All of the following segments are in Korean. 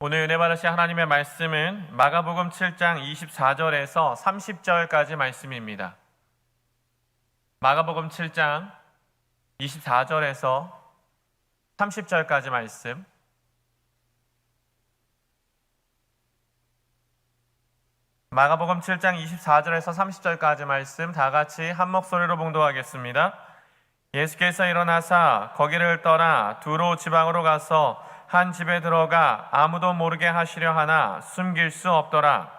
오늘 은혜 받으실 하나님의 말씀은 마가복음 7장 24절에서 30절까지 말씀입니다. 마가복음 7장 24절에서 30절까지 말씀. 마가복음 7장 24절에서 30절까지 말씀 다 같이 한 목소리로 봉독하겠습니다. 예수께서 일어나사 거기를 떠나 두로 지방으로 가서 한 집에 들어가 아무도 모르게 하시려 하나 숨길 수 없더라.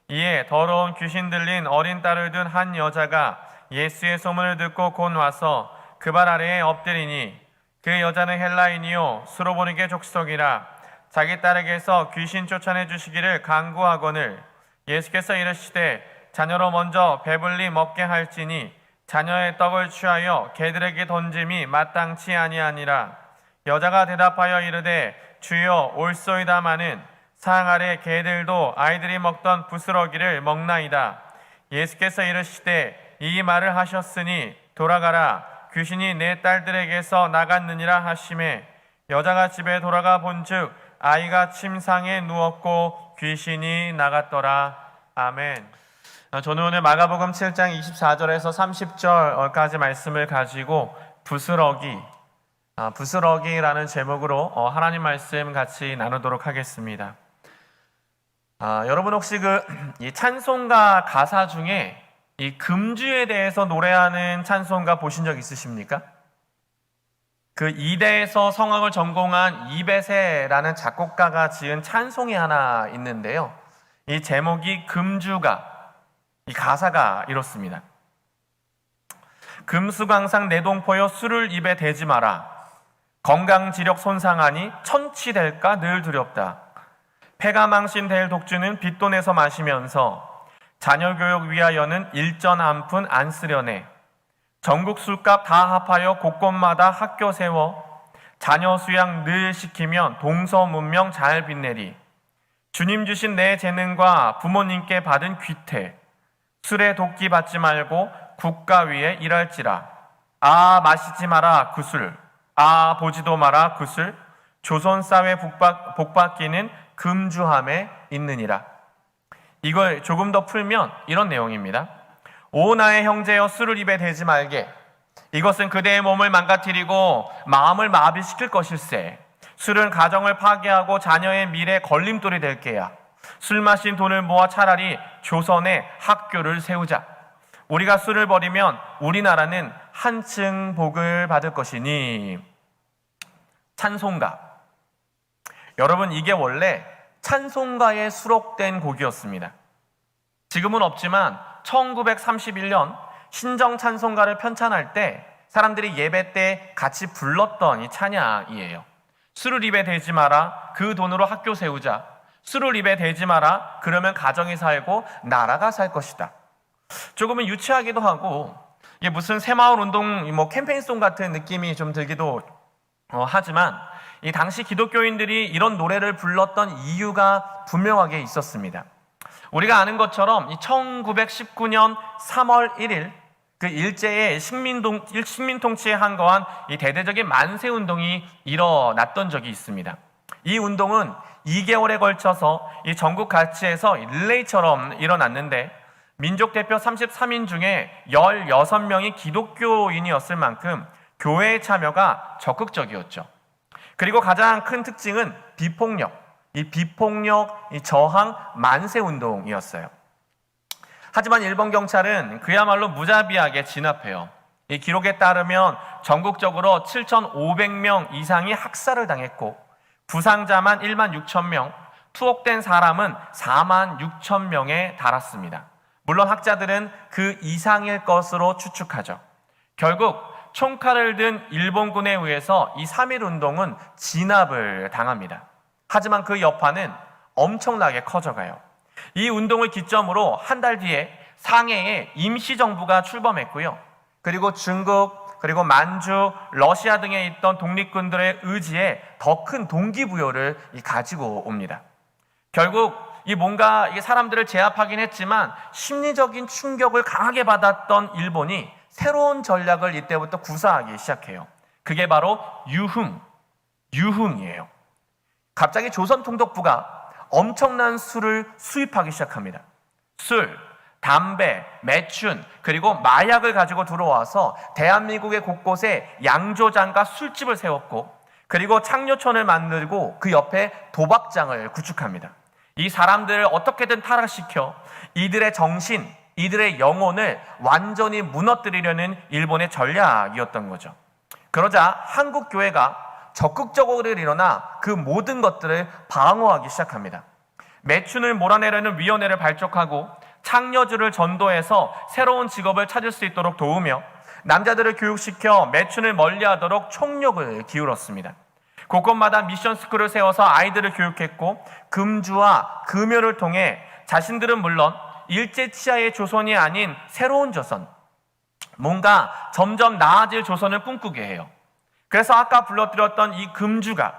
이에 더러운 귀신 들린 어린 딸을 둔 한 여자가 예수의 소문을 듣고 곧 와서 그 발 아래에 엎드리니 그 여자는 헬라인이요 수로보니게 족속이라. 자기 딸에게서 귀신 쫓아내 주시기를 간구하거늘 예수께서 이르시되 자녀로 먼저 배불리 먹게 할지니 자녀의 떡을 취하여 개들에게 던짐이 마땅치 아니하니라. 여자가 대답하여 이르되 주여 올소이다마는 상 아래 개들도 아이들이 먹던 부스러기를 먹나이다. 예수께서 이르시되 이 말을 하셨으니 돌아가라 귀신이 내 딸들에게서 나갔느니라 하시매 여자가 집에 돌아가 본즉 아이가 침상에 누웠고 귀신이 나갔더라. 아멘. 저는 오늘 마가복음 7장 24절에서 30절까지 말씀을 가지고 부스러기라는 제목으로 하나님 말씀 같이 나누도록 하겠습니다. 여러분 혹시 이 찬송가 가사 중에 이 금주에 대해서 노래하는 찬송가 보신 적 있으십니까? 그 이대에서 성악을 전공한 이배세라는 작곡가가 지은 찬송이 하나 있는데요. 이 제목이 금주가, 이 가사가 이렇습니다. 금수강상 내동포여 술을 입에 대지 마라. 건강지력 손상하니 천치될까 늘 두렵다. 폐가 망신될 독주는 빚돈에서 마시면서 자녀 교육 위하여는 일전 한 푼 안 쓰려네. 전국 술값 다 합하여 곳곳마다 학교 세워 자녀 수양 늘 시키면 동서문명 잘 빛내리. 주님 주신 내 재능과 부모님께 받은 귀태 술에 돕기 받지 말고 국가 위에 일할지라. 아 마시지 마라 구술 아 보지도 마라 구슬 조선사회 복받기는 금주함에 있느니라. 이걸 조금 더 풀면 이런 내용입니다. 오 나의 형제여 술을 입에 대지 말게. 이것은 그대의 몸을 망가뜨리고 마음을 마비시킬 것일세. 술은 가정을 파괴하고 자녀의 미래 걸림돌이 될 게야. 술 마신 돈을 모아 차라리 조선에 학교를 세우자. 우리가 술을 버리면 우리나라는 한층 복을 받을 것이니. 찬송가. 여러분 이게 원래 찬송가에 수록된 곡이었습니다. 지금은 없지만 1931년 신정 찬송가를 편찬할 때 사람들이 예배 때 같이 불렀던 이 찬양이에요. 술을 입에 대지 마라. 그 돈으로 학교 세우자. 술을 입에 대지 마라. 그러면 가정이 살고 나라가 살 것이다. 조금은 유치하기도 하고 이게 무슨 새마을 운동 캠페인송 같은 느낌이 좀 들기도 하지만 이 당시 기독교인들이 이런 노래를 불렀던 이유가 분명하게 있었습니다. 우리가 아는 것처럼 1919년 3월 1일 그 일제의 식민통치에 항거한 이 대대적인 만세운동이 일어났던 적이 있습니다. 이 운동은 2개월에 걸쳐서 이 전국 각지에서 릴레이처럼 일어났는데 민족대표 33인 중에 16명이 기독교인이었을 만큼 교회의 참여가 적극적이었죠. 그리고 가장 큰 특징은 비폭력, 이 저항 만세운동이었어요. 하지만 일본 경찰은 그야말로 무자비하게 진압해요. 이 기록에 따르면 전국적으로 7,500명 이상이 학살을 당했고 부상자만 1만 6천 명, 투옥된 사람은 4만 6천 명에 달았습니다. 물론 학자들은 그 이상일 것으로 추측하죠. 결국 총칼을 든 일본군에 의해서 이 3.1 운동은 진압을 당합니다. 하지만 그 여파는 엄청나게 커져가요. 이 운동을 기점으로 한 달 뒤에 상해에 임시정부가 출범했고요. 그리고 중국, 그리고 만주, 러시아 등에 있던 독립군들의 의지에 더 큰 동기부여를 가지고 옵니다. 결국 뭔가 사람들을 제압하긴 했지만 심리적인 충격을 강하게 받았던 일본이 새로운 전략을 이때부터 구사하기 시작해요. 그게 바로 유흥이에요. 갑자기 조선 통독부가 엄청난 술을 수입하기 시작합니다. 술, 담배, 매춘, 그리고 마약을 가지고 들어와서 대한민국의 곳곳에 양조장과 술집을 세웠고, 그리고 창녀촌을 만들고 그 옆에 도박장을 구축합니다. 이 사람들을 어떻게든 타락시켜 이들의 정신, 이들의 영혼을 완전히 무너뜨리려는 일본의 전략이었던 거죠. 그러자 한국 교회가 적극적으로 일어나 그 모든 것들을 방어하기 시작합니다. 매춘을 몰아내려는 위원회를 발족하고 창녀주를 전도해서 새로운 직업을 찾을 수 있도록 도우며 남자들을 교육시켜 매춘을 멀리하도록 총력을 기울였습니다. 곳곳마다 미션 스쿨을 세워서 아이들을 교육했고, 금주와 금요를 통해 자신들은 물론 일제 치하의 조선이 아닌 새로운 조선, 뭔가 점점 나아질 조선을 꿈꾸게 해요. 그래서 아까 불러드렸던 이 금주가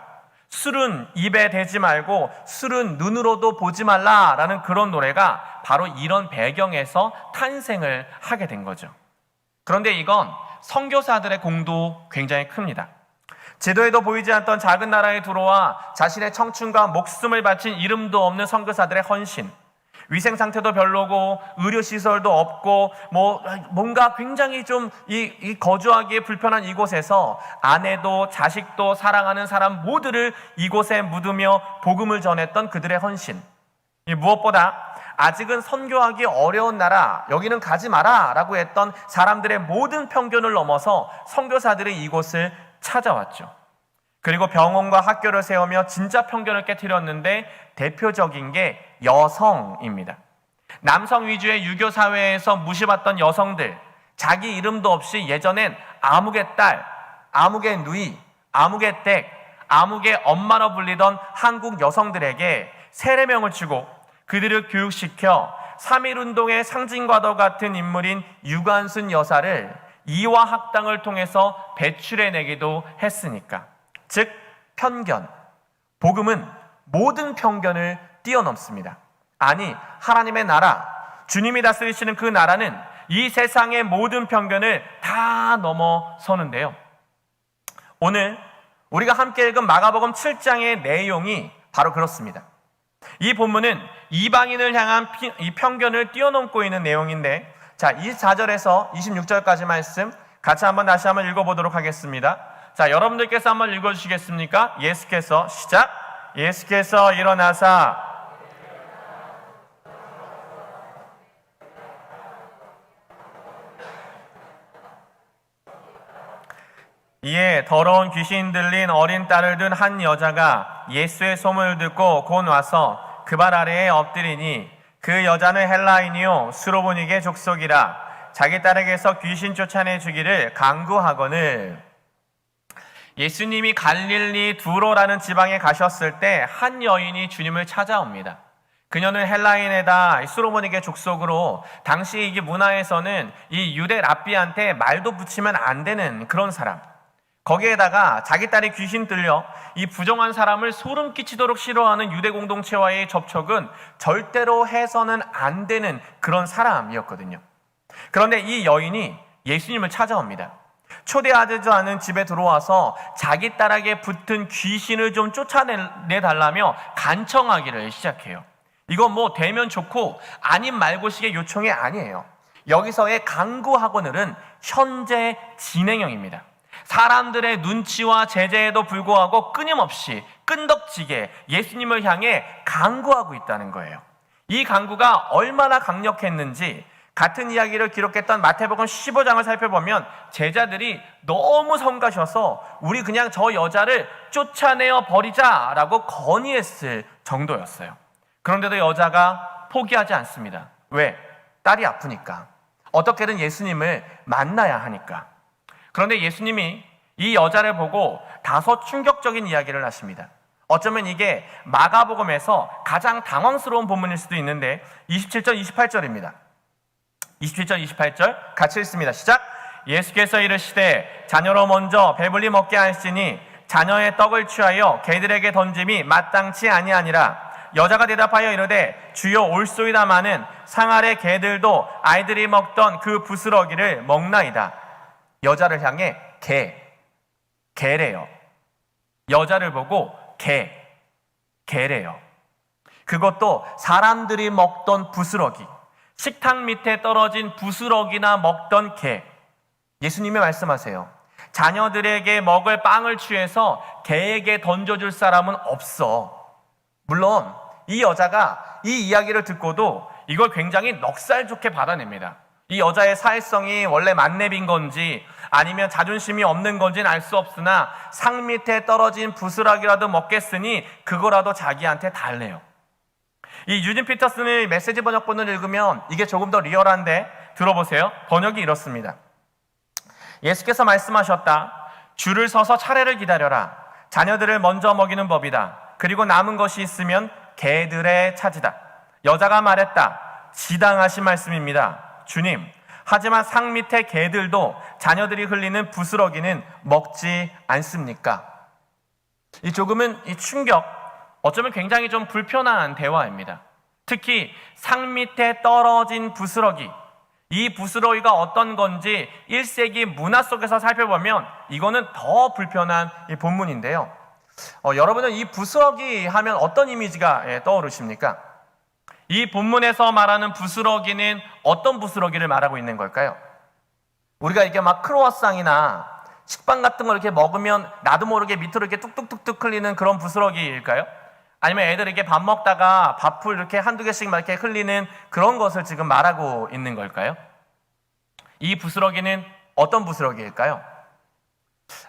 술은 입에 대지 말고 술은 눈으로도 보지 말라라는 그런 노래가 바로 이런 배경에서 탄생을 하게 된 거죠. 그런데 이건 선교사들의 공도 굉장히 큽니다. 지도에도 보이지 않던 작은 나라에 들어와 자신의 청춘과 목숨을 바친 이름도 없는 선교사들의 헌신, 위생 상태도 별로고 의료시설도 없고 뭔가 굉장히 좀 이 거주하기에 불편한 이곳에서 아내도 자식도 사랑하는 사람 모두를 이곳에 묻으며 복음을 전했던 그들의 헌신, 무엇보다 아직은 선교하기 어려운 나라, 여기는 가지 마라 라고 했던 사람들의 모든 편견을 넘어서 선교사들이 이곳을 찾아왔죠. 그리고 병원과 학교를 세우며 진짜 편견을 깨트렸는데 대표적인 게 여성입니다. 남성 위주의 유교 사회에서 무시받던 여성들, 자기 이름도 없이 예전엔 아무개 딸, 아무개 누이, 아무개 댁, 아무개 엄마로 불리던 한국 여성들에게 세례명을 주고 그들을 교육시켜 3.1운동의 상징과도 같은 인물인 유관순 여사를 이화학당을 통해서 배출해내기도 했으니까. 즉 편견, 복음은 모든 편견을 뛰어넘습니다. 아니, 하나님의 나라, 주님이 다스리시는 그 나라는 이 세상의 모든 편견을 다 넘어서는데요. 오늘 우리가 함께 읽은 마가복음 7장의 내용이 바로 그렇습니다. 이 본문은 이방인을 향한 이 편견을 뛰어넘고 있는 내용인데, 자, 24절에서 26절까지 말씀 같이 다시 한번 읽어보도록 하겠습니다. 자, 여러분들께서 한번 읽어주시겠습니까? 예수께서 시작. 예수께서 일어나사 이에 더러운 귀신 들린 어린 딸을 둔 한 여자가 예수의 소문을 듣고 곧 와서 그 발 아래에 엎드리니, 그 여자는 헬라인이요 수로보니게 족속이라 자기 딸에게서 귀신 쫓아내 주기를 간구하거늘. 예수님이 갈릴리 두로라는 지방에 가셨을 때 한 여인이 주님을 찾아옵니다. 그녀는 헬라인에다 수로보니게 족속으로 당시 이게 문화에서는 이 유대 랍비한테 말도 붙이면 안 되는 그런 사람, 거기에다가 자기 딸이 귀신 들려 이 부정한 사람을 소름 끼치도록 싫어하는 유대 공동체와의 접촉은 절대로 해서는 안 되는 그런 사람이었거든요. 그런데 이 여인이 예수님을 찾아옵니다. 초대하지도 않은 집에 들어와서 자기 딸에게 붙은 귀신을 좀 쫓아내달라며 간청하기를 시작해요. 이건 되면 좋고 아님 말고식의 요청이 아니에요. 여기서의 간구하거늘은 현재 진행형입니다. 사람들의 눈치와 제재에도 불구하고 끊임없이 끈덕지게 예수님을 향해 간구하고 있다는 거예요. 이 간구가 얼마나 강력했는지 같은 이야기를 기록했던 마태복음 15장을 살펴보면 제자들이 너무 성가셔서 우리 그냥 저 여자를 쫓아내어 버리자라고 건의했을 정도였어요. 그런데도 여자가 포기하지 않습니다. 왜? 딸이 아프니까. 어떻게든 예수님을 만나야 하니까. 그런데 예수님이 이 여자를 보고 다소 충격적인 이야기를 하십니다. 어쩌면 이게 마가복음에서 가장 당황스러운 본문일 수도 있는데 27절, 28절입니다. 27절, 28절 같이 읽습니다. 시작. 예수께서 이르시되 자녀로 먼저 배불리 먹게 하시니 자녀의 떡을 취하여 개들에게 던짐이 마땅치 아니하니라. 여자가 대답하여 이르되 주여 올소이다마는 상아래 개들도 아이들이 먹던 그 부스러기를 먹나이다. 여자를 향해 개래요. 여자를 보고 개. 개래요. 그것도 사람들이 먹던 부스러기, 식탁 밑에 떨어진 부스러기나 먹던 개. 예수님이 말씀하세요. 자녀들에게 먹을 빵을 취해서 개에게 던져줄 사람은 없어. 물론 이 여자가 이 이야기를 듣고도 이걸 굉장히 넉살 좋게 받아냅니다. 이 여자의 사회성이 원래 만렙인 건지 아니면 자존심이 없는 건지는 알 수 없으나 상 밑에 떨어진 부스러기라도 먹겠으니 그거라도 자기한테 달래요. 이 유진 피터슨의 메시지 번역본을 읽으면 이게 조금 더 리얼한데 들어보세요. 번역이 이렇습니다. 예수께서 말씀하셨다. 줄을 서서 차례를 기다려라. 자녀들을 먼저 먹이는 법이다. 그리고 남은 것이 있으면 개들의 차지다. 여자가 말했다. 지당하신 말씀입니다. 주님, 하지만 상 밑에 개들도 자녀들이 흘리는 부스러기는 먹지 않습니까? 이 조금은 이 충격, 어쩌면 굉장히 좀 불편한 대화입니다. 특히 상 밑에 떨어진 부스러기, 이 부스러기가 어떤 건지 1세기 문화 속에서 살펴보면 이거는 더 불편한 이 본문인데요. 여러분은 이 부스러기 하면 어떤 이미지가 떠오르십니까? 이 본문에서 말하는 부스러기는 어떤 부스러기를 말하고 있는 걸까요? 우리가 이렇게 막 크로와상이나 식빵 같은 걸 이렇게 먹으면 나도 모르게 밑으로 이렇게 뚝뚝뚝뚝 흘리는 그런 부스러기일까요? 아니면 애들이 이렇게 밥 먹다가 밥풀 이렇게 한두 개씩 막 이렇게 흘리는 그런 것을 지금 말하고 있는 걸까요? 이 부스러기는 어떤 부스러기일까요?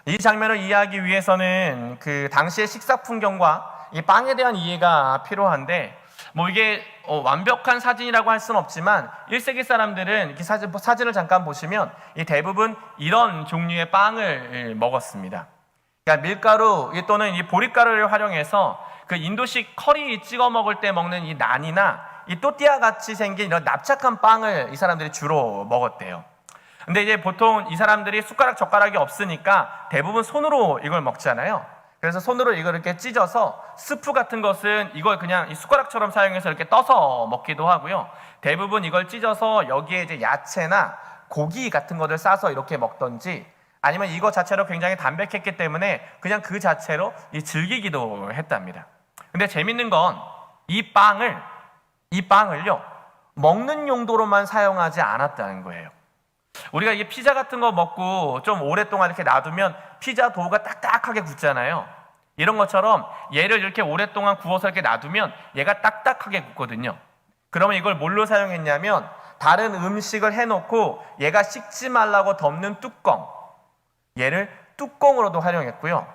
이 장면을 이해하기 위해서는 그 당시의 식사 풍경과 이 빵에 대한 이해가 필요한데 이게 완벽한 사진이라고 할 수는 없지만 1세기 사람들은 이렇게 사진을 잠깐 보시면 이 대부분 이런 종류의 빵을 먹었습니다. 그러니까 밀가루 또는 이 보리가루를 활용해서 그 인도식 커리 찍어 먹을 때 먹는 이 난이나 이 또띠아 같이 생긴 이런 납작한 빵을 이 사람들이 주로 먹었대요. 근데 이제 보통 이 사람들이 숟가락 젓가락이 없으니까 대부분 손으로 이걸 먹잖아요. 그래서 손으로 이걸 이렇게 찢어서 스프 같은 것은 이걸 그냥 이 숟가락처럼 사용해서 이렇게 떠서 먹기도 하고요. 대부분 이걸 찢어서 여기에 이제 야채나 고기 같은 것을 싸서 이렇게 먹던지 아니면 이거 자체로 굉장히 담백했기 때문에 그냥 그 자체로 즐기기도 했답니다. 근데 재밌는 건 이 빵을요 먹는 용도로만 사용하지 않았다는 거예요. 우리가 이게 피자 같은 거 먹고 좀 오랫동안 이렇게 놔두면 피자 도우가 딱딱하게 굳잖아요. 이런 것처럼 얘를 이렇게 오랫동안 구워서 이렇게 놔두면 얘가 딱딱하게 굳거든요. 그러면 이걸 뭘로 사용했냐면 다른 음식을 해놓고 얘가 식지 말라고 덮는 뚜껑, 얘를 뚜껑으로도 활용했고요.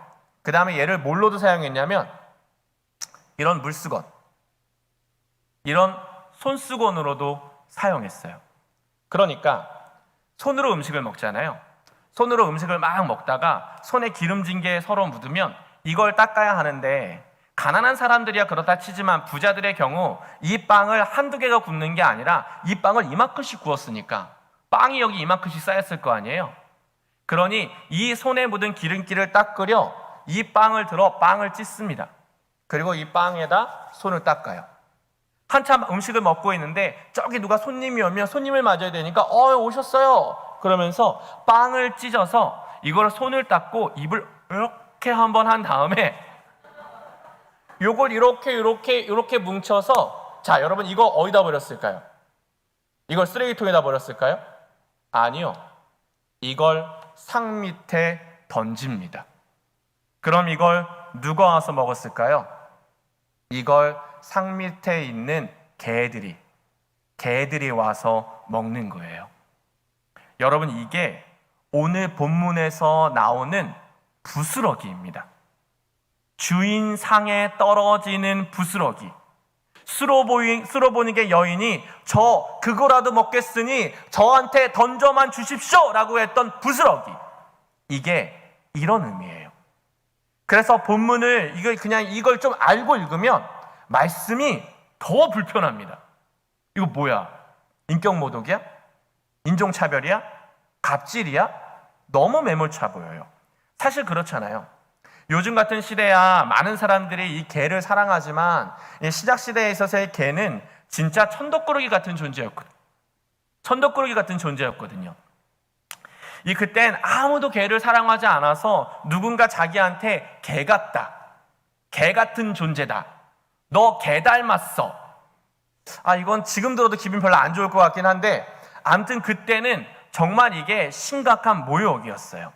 그 다음에 얘를 뭘로도 사용했냐면 이런 물수건, 이런 손수건으로도 사용했어요. 그러니까 손으로 음식을 먹잖아요. 손으로 음식을 막 먹다가 손에 기름진 게 서로 묻으면 이걸 닦아야 하는데 가난한 사람들이야 그렇다 치지만 부자들의 경우 이 빵을 한두 개가 굽는 게 아니라 이 빵을 이만큼씩 구웠으니까 빵이 여기 이만큼씩 쌓였을 거 아니에요. 그러니 이 손에 묻은 기름기를 닦으려 이 빵을 들어 빵을 찢습니다. 그리고 이 빵에다 손을 닦아요. 한참 음식을 먹고 있는데 저기 누가 손님이 오면 손님을 맞아야 되니까 오셨어요 그러면서 빵을 찢어서 이걸 손을 닦고 입을 이렇게 한번 한 다음에 요걸 이렇게 뭉쳐서 자 여러분 이거 어디다 버렸을까요? 이걸 쓰레기통에다 버렸을까요? 아니요. 이걸 상 밑에 던집니다. 그럼 이걸 누가 와서 먹었을까요? 이걸 상 밑에 있는 개들이 와서 먹는 거예요. 여러분 이게 오늘 본문에서 나오는 부스러기입니다. 주인 상에 떨어지는 부스러기. 수로보니게 여인이 저 그거라도 먹겠으니 저한테 던져만 주십시오 라고 했던 부스러기. 이게 이런 의미예요. 그래서 본문을 이걸 좀 알고 읽으면 말씀이 더 불편합니다. 이거 뭐야? 인격모독이야? 인종차별이야? 갑질이야? 너무 매몰차 보여요. 사실 그렇잖아요. 요즘 같은 시대야 많은 사람들이 이 개를 사랑하지만 시작 시대에 있어서의 개는 진짜 천덕꾸러기 같은 존재였거든요. 그땐 아무도 개를 사랑하지 않아서 누군가 자기한테 개 같다, 개 같은 존재다 너 개 닮았어. 이건 지금 들어도 기분 별로 안 좋을 것 같긴 한데 아무튼 그때는 정말 이게 심각한 모욕이었어요.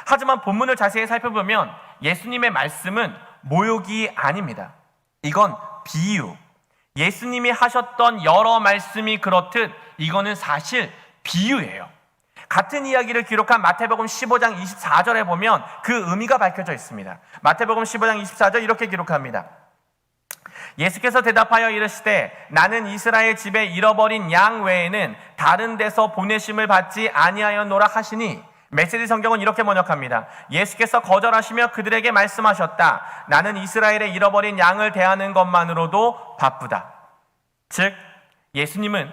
하지만 본문을 자세히 살펴보면 예수님의 말씀은 모욕이 아닙니다. 이건 비유. 예수님이 하셨던 여러 말씀이 그렇듯 이거는 사실 비유예요. 같은 이야기를 기록한 마태복음 15장 24절에 보면 그 의미가 밝혀져 있습니다. 마태복음 15장 24절 이렇게 기록합니다. 예수께서 대답하여 이르시되 나는 이스라엘 집에 잃어버린 양 외에는 다른 데서 보내심을 받지 아니하였노라 하시니, 메시지 성경은 이렇게 번역합니다. 예수께서 거절하시며 그들에게 말씀하셨다. 나는 이스라엘에 잃어버린 양을 대하는 것만으로도 바쁘다. 즉 예수님은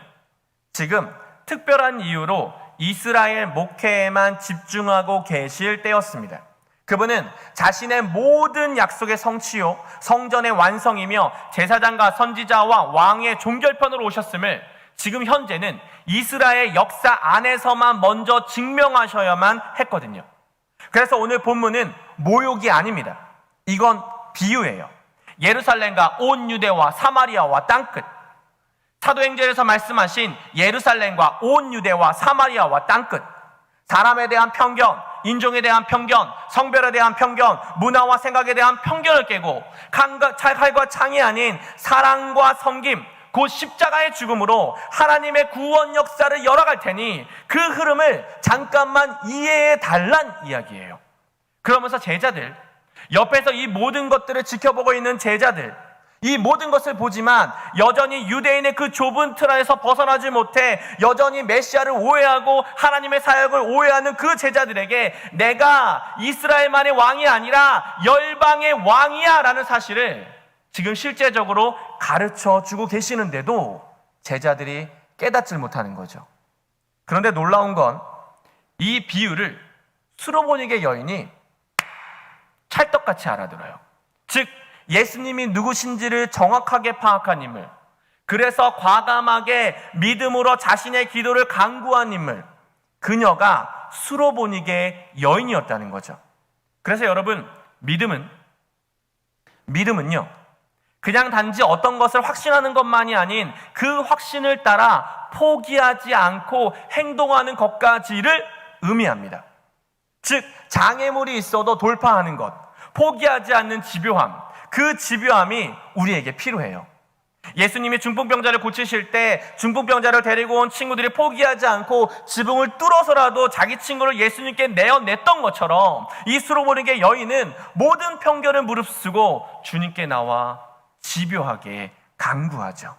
지금 특별한 이유로 이스라엘 목회에만 집중하고 계실 때였습니다. 그분은 자신의 모든 약속의 성취요, 성전의 완성이며 제사장과 선지자와 왕의 종결편으로 오셨음을 지금 현재는 이스라엘 역사 안에서만 먼저 증명하셔야만 했거든요. 그래서 오늘 본문은 모욕이 아닙니다. 이건 비유예요. 예루살렘과 온 유대와 사마리아와 땅끝. 사도행전에서 말씀하신 예루살렘과 온 유대와 사마리아와 땅끝. 사람에 대한 편견, 인종에 대한 편견, 성별에 대한 편견, 문화와 생각에 대한 편견을 깨고 칼과 창이 아닌 사랑과 섬김, 곧 십자가의 죽음으로 하나님의 구원 역사를 열어갈 테니 그 흐름을 잠깐만 이해해 달란 이야기예요. 그러면서 제자들, 옆에서 이 모든 것들을 지켜보고 있는 제자들, 이 모든 것을 보지만 여전히 유대인의 그 좁은 틀 안에서 벗어나지 못해 여전히 메시아를 오해하고 하나님의 사역을 오해하는 그 제자들에게 내가 이스라엘만의 왕이 아니라 열방의 왕이야 라는 사실을 지금 실제적으로 가르쳐 주고 계시는데도 제자들이 깨닫질 못하는 거죠. 그런데 놀라운 건 이 비유를 수로보니게 여인이 찰떡같이 알아들어요. 즉 예수님이 누구신지를 정확하게 파악한 인물, 그래서 과감하게 믿음으로 자신의 기도를 간구한 인물, 그녀가 수로보니게 여인이었다는 거죠. 그래서 여러분, 믿음은요 그냥 단지 어떤 것을 확신하는 것만이 아닌 그 확신을 따라 포기하지 않고 행동하는 것까지를 의미합니다. 즉 장애물이 있어도 돌파하는 것, 포기하지 않는 집요함, 그 집요함이 우리에게 필요해요. 예수님이 중풍병자를 고치실 때 중풍병자를 데리고 온 친구들이 포기하지 않고 지붕을 뚫어서라도 자기 친구를 예수님께 내어냈던 것처럼 이 수로보니게 여인은 모든 편견을 무릅쓰고 주님께 나와 집요하게 간구하죠.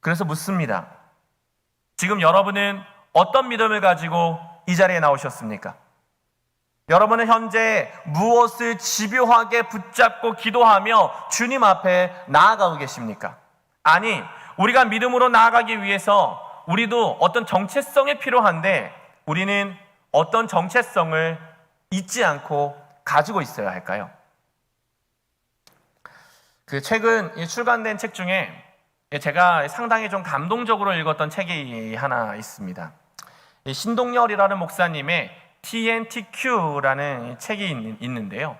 그래서 묻습니다. 지금 여러분은 어떤 믿음을 가지고 이 자리에 나오셨습니까? 여러분은 현재 무엇을 집요하게 붙잡고 기도하며 주님 앞에 나아가고 계십니까? 아니, 우리가 믿음으로 나아가기 위해서 우리도 어떤 정체성이 필요한데 우리는 어떤 정체성을 잊지 않고 가지고 있어야 할까요? 최근 출간된 책 중에 제가 상당히 좀 감동적으로 읽었던 책이 하나 있습니다. 신동열이라는 목사님의 TNTQ라는 책이 있는데요.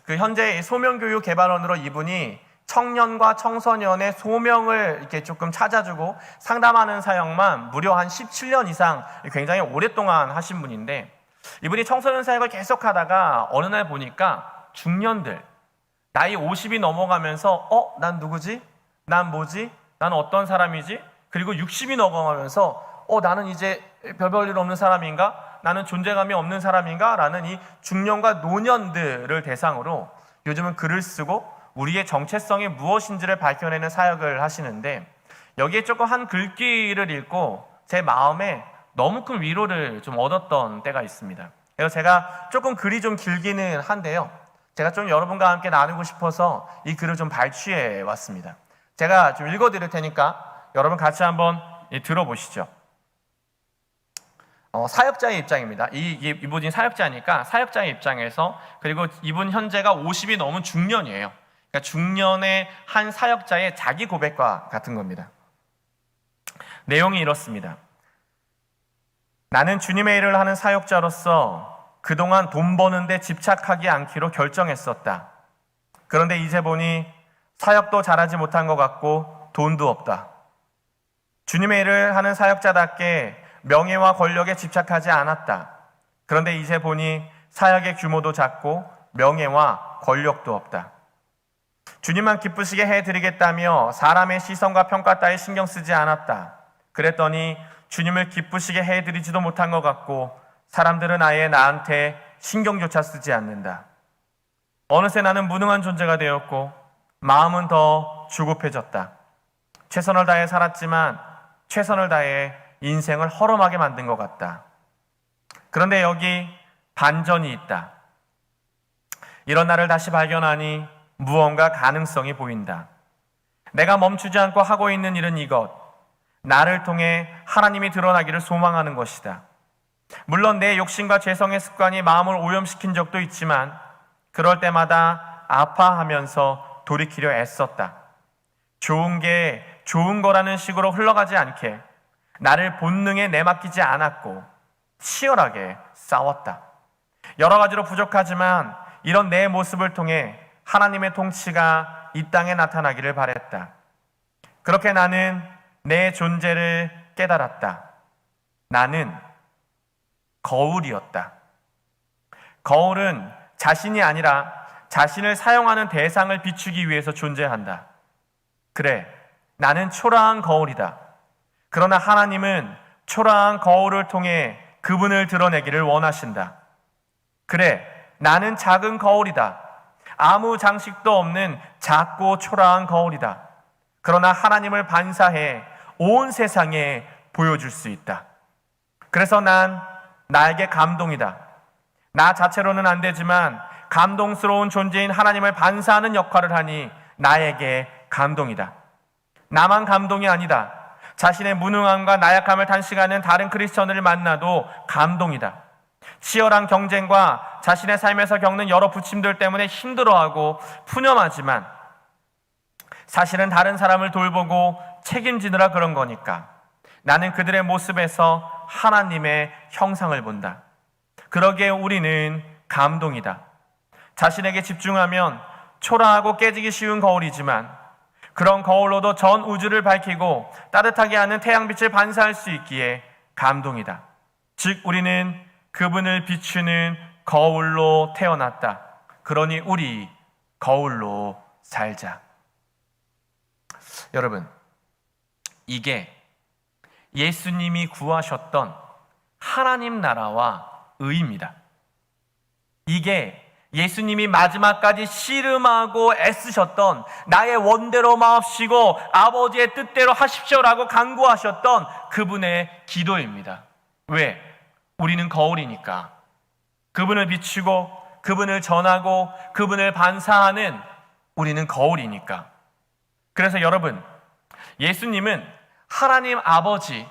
현재 소명교육 개발원으로 이분이 청년과 청소년의 소명을 이렇게 조금 찾아주고 상담하는 사역만 무려 한 17년 이상 굉장히 오랫동안 하신 분인데, 이분이 청소년 사역을 계속 하다가 어느 날 보니까 중년들, 나이 50이 넘어가면서 난 누구지? 난 뭐지? 나는 어떤 사람이지? 그리고 60이 넘어가면서 나는 이제 별볼일 없는 사람인가? 나는 존재감이 없는 사람인가? 라는 이 중년과 노년들을 대상으로 요즘은 글을 쓰고 우리의 정체성이 무엇인지를 밝혀내는 사역을 하시는데, 여기에 조금 한 글귀를 읽고 제 마음에 너무 큰 위로를 좀 얻었던 때가 있습니다. 그래서 제가 조금 글이 좀 길기는 한데요, 제가 좀 여러분과 함께 나누고 싶어서 이 글을 좀 발췌해 왔습니다. 제가 좀 읽어드릴 테니까 여러분 같이 한번 들어보시죠. 사역자의 입장입니다. 이분이 사역자니까 사역자의 입장에서, 그리고 이분 현재가 50이 넘은 중년이에요. 그러니까 중년의 한 사역자의 자기 고백과 같은 겁니다. 내용이 이렇습니다. 나는 주님의 일을 하는 사역자로서 그동안 돈 버는데 집착하지 않기로 결정했었다. 그런데 이제 보니 사역도 잘하지 못한 것 같고 돈도 없다. 주님의 일을 하는 사역자답게 명예와 권력에 집착하지 않았다. 그런데 이제 보니 사역의 규모도 작고 명예와 권력도 없다. 주님만 기쁘시게 해드리겠다며 사람의 시선과 평가 따위 신경 쓰지 않았다. 그랬더니 주님을 기쁘시게 해드리지도 못한 것 같고 사람들은 아예 나한테 신경조차 쓰지 않는다. 어느새 나는 무능한 존재가 되었고 마음은 더 조급해졌다. 최선을 다해 살았지만 최선을 다해 인생을 허름하게 만든 것 같다. 그런데 여기 반전이 있다. 이런 나를 다시 발견하니 무언가 가능성이 보인다. 내가 멈추지 않고 하고 있는 일은 이것, 나를 통해 하나님이 드러나기를 소망하는 것이다. 물론 내 욕심과 죄성의 습관이 마음을 오염시킨 적도 있지만 그럴 때마다 아파하면서 돌이키려 애썼다. 좋은 게 좋은 거라는 식으로 흘러가지 않게 나를 본능에 내맡기지 않았고 치열하게 싸웠다. 여러 가지로 부족하지만 이런 내 모습을 통해 하나님의 통치가 이 땅에 나타나기를 바랬다. 그렇게 나는 내 존재를 깨달았다. 나는 거울이었다. 거울은 자신이 아니라 자신을 사용하는 대상을 비추기 위해서 존재한다. 그래, 나는 초라한 거울이다. 그러나 하나님은 초라한 거울을 통해 그분을 드러내기를 원하신다. 그래, 나는 작은 거울이다. 아무 장식도 없는 작고 초라한 거울이다. 그러나 하나님을 반사해 온 세상에 보여줄 수 있다. 그래서 난 나에게 감동이다. 나 자체로는 안 되지만 감동스러운 존재인 하나님을 반사하는 역할을 하니 나에게 감동이다. 나만 감동이 아니다. 자신의 무능함과 나약함을 단식하는 다른 크리스천을 만나도 감동이다. 치열한 경쟁과 자신의 삶에서 겪는 여러 부침들 때문에 힘들어하고 푸념하지만 사실은 다른 사람을 돌보고 책임지느라 그런 거니까 나는 그들의 모습에서 하나님의 형상을 본다. 그러기에 우리는 감동이다. 자신에게 집중하면 초라하고 깨지기 쉬운 거울이지만 그런 거울로도 전 우주를 밝히고 따뜻하게 하는 태양빛을 반사할 수 있기에 감동이다. 즉 우리는 그분을 비추는 거울로 태어났다. 그러니 우리 거울로 살자. 여러분, 이게 예수님이 구하셨던 하나님 나라와 의입니다. 이게 예수님이 마지막까지 씨름하고 애쓰셨던 나의 원대로 마옵시고 아버지의 뜻대로 하십시오라고 간구하셨던 그분의 기도입니다. 왜? 우리는 거울이니까. 그분을 비추고 그분을 전하고 그분을 반사하는 우리는 거울이니까. 그래서 여러분, 예수님은 하나님 아버지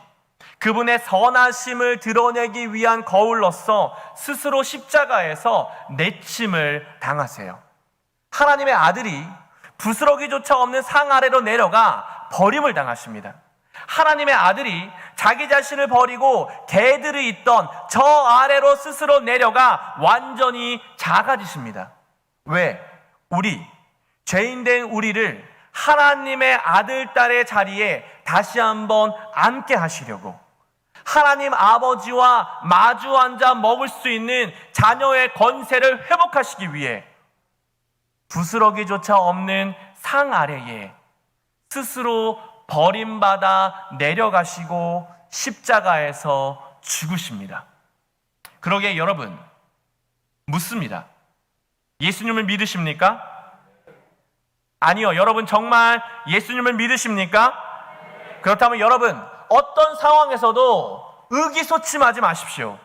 그분의 선하심을 드러내기 위한 거울로서 스스로 십자가에서 내침을 당하세요. 하나님의 아들이 부스러기조차 없는 상 아래로 내려가 버림을 당하십니다. 하나님의 아들이 자기 자신을 버리고 개들이 있던 저 아래로 스스로 내려가 완전히 작아지십니다. 왜? 죄인된 우리를 하나님의 아들, 딸의 자리에 다시 한번 앉게 하시려고 하나님 아버지와 마주 앉아 먹을 수 있는 자녀의 권세를 회복하시기 위해 부스러기조차 없는 상 아래에 스스로 버림받아 내려가시고 십자가에서 죽으십니다. 그러기에 여러분, 묻습니다. 예수님을 믿으십니까? 아니요. 여러분 정말 예수님을 믿으십니까? 그렇다면 여러분 어떤 상황에서도 의기소침하지 마십시오.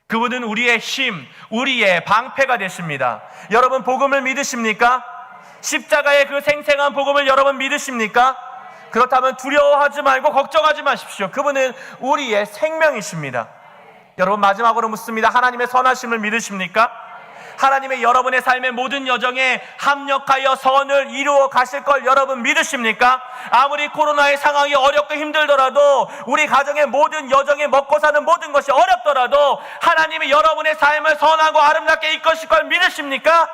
그분은 우리의 힘, 우리의 방패가 되십니다. 여러분 복음을 믿으십니까? 십자가의 그 생생한 복음을 여러분 믿으십니까? 그렇다면 두려워하지 말고 걱정하지 마십시오. 그분은 우리의 생명이십니다. 여러분 마지막으로 묻습니다. 하나님의 선하심을 믿으십니까? 하나님의 여러분의 삶의 모든 여정에 합력하여 선을 이루어 가실 걸 여러분 믿으십니까? 아무리 코로나의 상황이 어렵고 힘들더라도 우리 가정의 모든 여정에 먹고 사는 모든 것이 어렵더라도 하나님이 여러분의 삶을 선하고 아름답게 이끄실 걸 믿으십니까?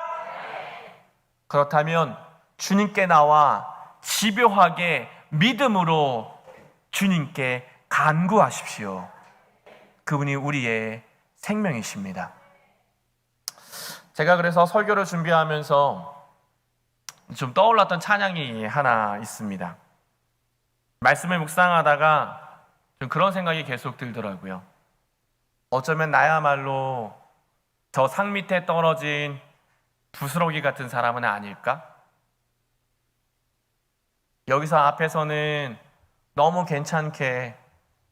그렇다면 주님께 나와 집요하게 믿음으로 주님께 간구하십시오. 그분이 우리의 생명이십니다. 제가 그래서 설교를 준비하면서 좀 떠올랐던 찬양이 하나 있습니다. 말씀을 묵상하다가 좀 그런 생각이 계속 들더라고요. 어쩌면 나야말로 저 산 밑에 떨어진 부스러기 같은 사람은 아닐까? 여기서 앞에서는 너무 괜찮게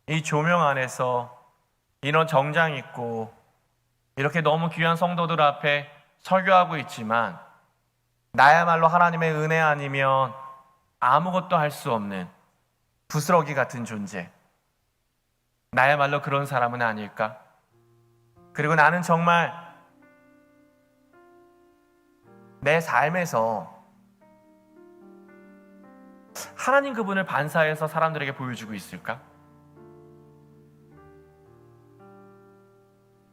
이 조명 안에서 이런 정장 입고 이렇게 너무 귀한 성도들 앞에 설교하고 있지만 나야말로 하나님의 은혜 아니면 아무것도 할 수 없는 부스러기 같은 존재. 나야말로 그런 사람은 아닐까? 그리고 나는 정말 내 삶에서 하나님 그분을 반사해서 사람들에게 보여주고 있을까?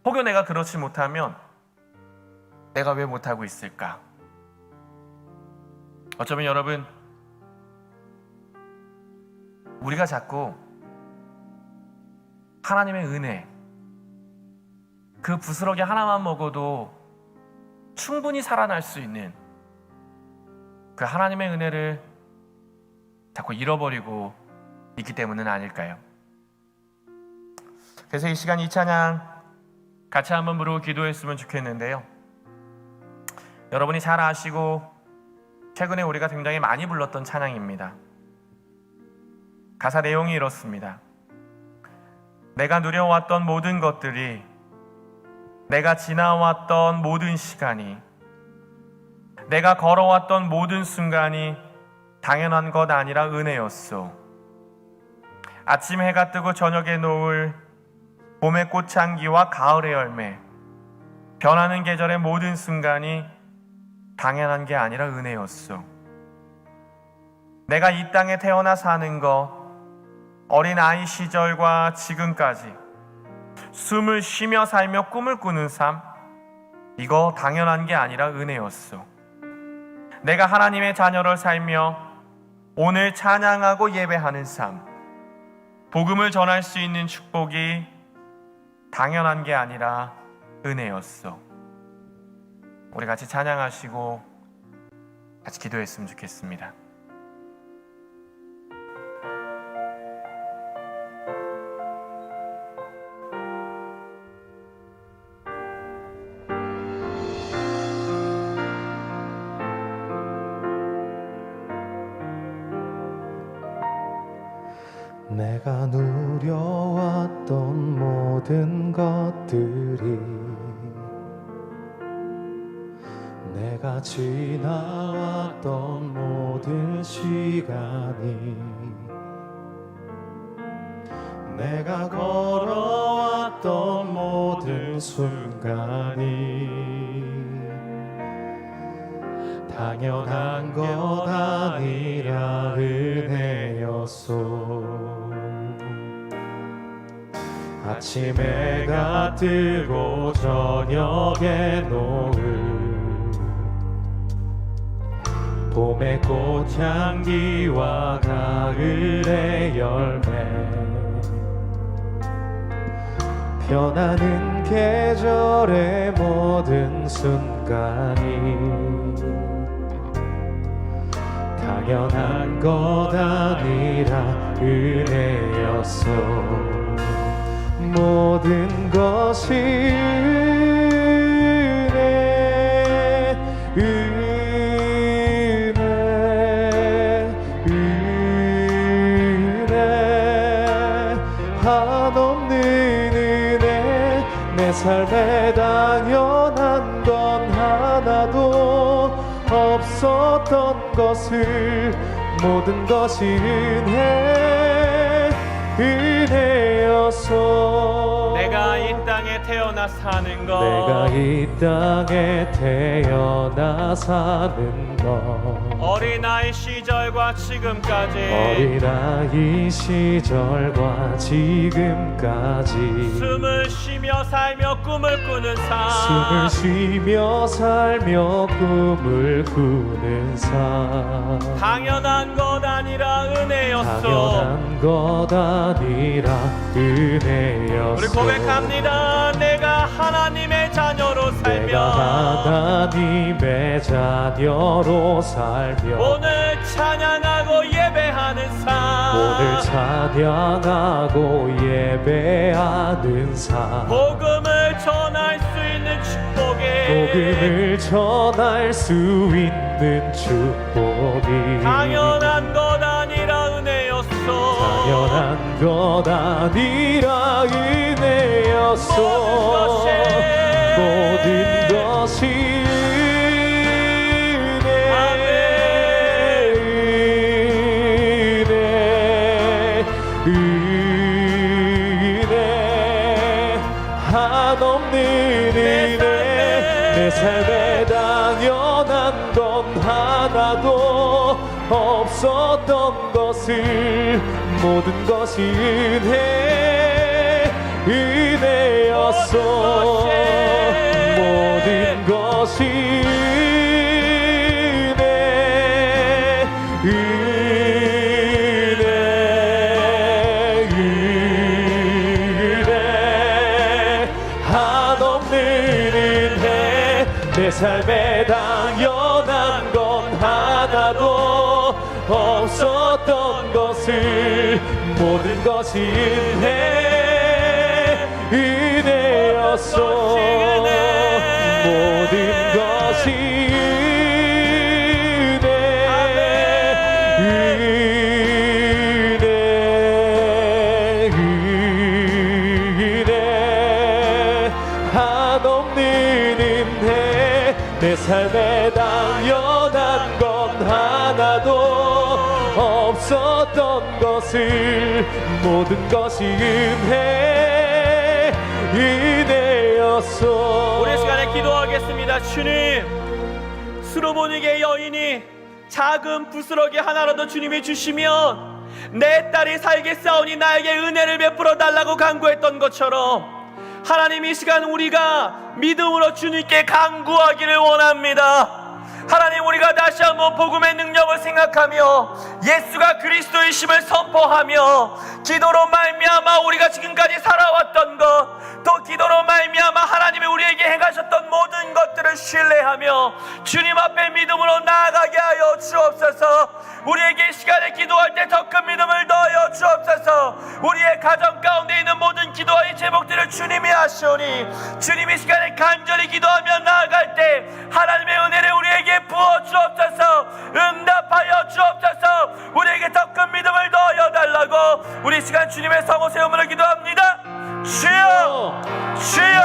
혹여 내가 그렇지 못하면 내가 왜 못하고 있을까? 어쩌면 여러분, 우리가 자꾸 하나님의 은혜, 그 부스러기 하나만 먹어도 충분히 살아날 수 있는 그 하나님의 은혜를 자꾸 잃어버리고 있기 때문은 아닐까요? 그래서 이 시간 이 찬양 같이 한번 부르고 기도했으면 좋겠는데요. 여러분이 잘 아시고 최근에 우리가 굉장히 많이 불렀던 찬양입니다. 가사 내용이 이렇습니다. 내가 누려왔던 모든 것들이, 내가 지나왔던 모든 시간이, 내가 걸어왔던 모든 순간이 당연한 것 아니라 은혜였소. 아침 해가 뜨고 저녁에 노을, 봄의 꽃향기와 가을의 열매, 변하는 계절의 모든 순간이 당연한 게 아니라 은혜였소. 내가 이 땅에 태어나 사는 것, 어린 아이 시절과 지금까지 숨을 쉬며 살며 꿈을 꾸는 삶, 이거 당연한 게 아니라 은혜였소. 내가 하나님의 자녀를 살며 오늘 찬양하고 예배하는 삶, 복음을 전할 수 있는 축복이 당연한 게 아니라 은혜였어. 우리 같이 찬양하시고 같이 기도했으면 좋겠습니다. 내가 누려왔던 모든 것들이, 내가 지나왔던 모든 시간이, 내가 걸어왔던 모든 순간이 당연한 것 아니라 은혜였소. 아침 해가 뜨고 저녁에 노을, 봄의 꽃향기와 가을의 열매, 변하는 계절의 모든 순간이 당연한 것 아니라 은혜였어. 모든 것이 은혜, 은혜, 은혜, 한없는 은혜. 내 삶에 당연한 건 하나도 없었던 것을, 모든 것이 은혜, 은혜였소. 내가 내가 이 땅에 태어나 사는 것 내가 이 땅에 태어나 사는 것 어린아이 시절과 지금까지 어린아이 시절과 지금까지 숨을 쉬며 살며 꿈을 꾸는 숨을 삶 쉬며 살며 꿈을 꾸는 삶 당연한 것 아니라 은혜였소. 당연한 것 아니라 은혜였소. 우리 고백합니다. 내가 하나님의 자녀로 내가 살며 하나님의 자녀로 살며 오늘 찬양하고 예배하는 삶 오늘 찬양하고 예배하는 삶 복음을 전할 수 있는 축복에 복음을 전할 수 있는 축복이 당연한 것 아니라 은혜였소. 당연한 것 아니라 은혜였소. 모든 것이 은혜 한없는 은혜 내 삶에 당연한 건 하나도 없었던 것을 모든 것이 은혜였소. 모든 것이 은혜 한없는 은혜 내 삶에 당연한 건 하나도 없었던 것을 모든 것이 은혜였소. 모든 것이 은혜 한없는 은혜 내 삶에 당연한 건 하나도 없었던 것을 모든 것이 은혜였소. 우리 시간에 기도하겠습니다. 주님, 수로보니게 여인이 작은 부스러기 하나라도 주님이 주시면 내 딸이 살겠사오니 나에게 은혜를 베풀어 달라고 간구했던 것처럼 하나님, 이 시간 우리가 믿음으로 주님께 간구하기를 원합니다. 하나님, 우리가 다시 한번 복음의 능력을 생각하며 예수가 그리스도이심을 선포하며 기도로 말미암아 우리가 지금까지 살아왔던 것, 또 기도로 말미암아 하나님이 우리에게 행하셨던 모든 것들을 신뢰하며 주님 앞에 믿음으로 나아가게 하여 주옵소서. 우리에게 시간에 기도할 때 더 큰 믿음을 더하여 주옵소서. 우리의 가정 가운데 있는 모든 기도의 제목들을 주님이 하시오니 주님이 시간에 간절히 기도하며 나아갈 때 하나님의 은혜를 우리에게 부어 주옵소서. 응답하여 주옵소서. 우리에게 더 큰 믿음을 더하여 달라고 우리 시간 주님의 성호 세움으로 기도합니다. 주여, 주여,